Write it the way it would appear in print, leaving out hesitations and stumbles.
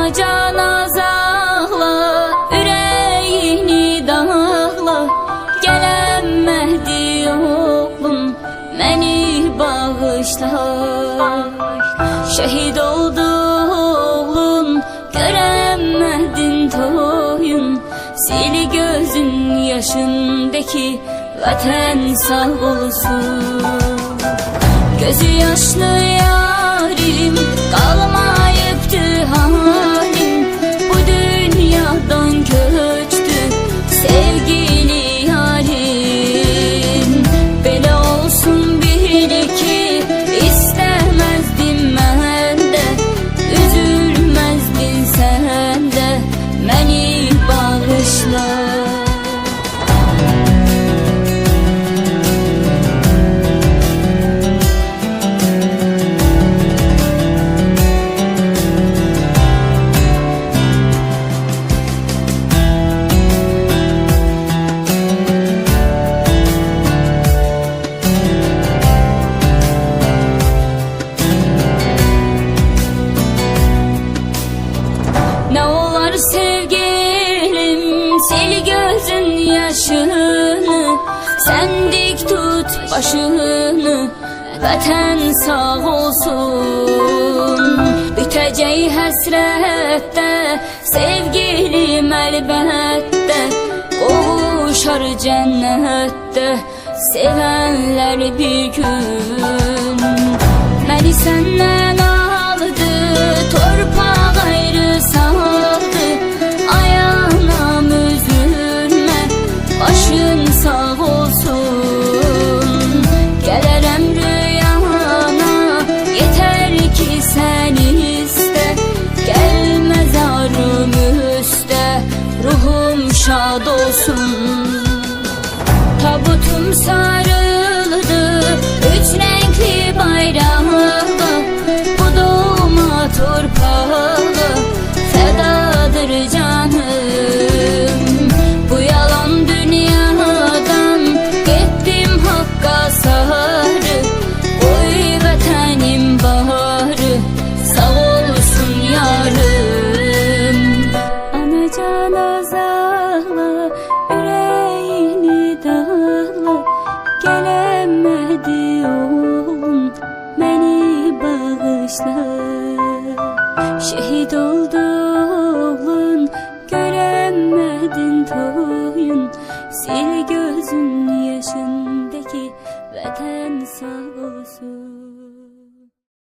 Anacan azağla, ürəyini dağla, gələnmədi oğlum, məni bağışla. Şəhid oldu oğlum, görənmədin toyun, sil gözün yaşındaki vətən sağ olsun. Gözü yaşlı yarim, qalmayıbdı halim, bu dünyadan köçtü sevgili yarim. Belə olsun bil ki, istəməzdim mən də, üzülməzdin sən də, məni bağışla. Ne olar sevgilim, sil gözün yaşını, sen dik tut başını, vətən sağ olsun. Bitəcək həsrətdə, sevgilim əlbəttə, qovuşar cənnətdə, sevənlər bir gün. Məni səndən aldı, torpaq ayrı saldı, ayağına üzülmə, başın sağ olsun. Gələrəm rüyana, yetər ki sən istə, gəlməz arım üstə, ruhum şad olsun. Tabutum sarıldı, üç renkli bayrağa, bu doğma torpağa fedadır canım. Bu yalan dünyadan gittim hakka sarı, oy vətənim baharı, sağ olsun yarım. Anacan azağla, ürəyini dağla, gələnmədi oğlum, məni bağışla. Şehit oldu oğlun, görənmədin toyun, sil gözün yaşındaki vətən sağ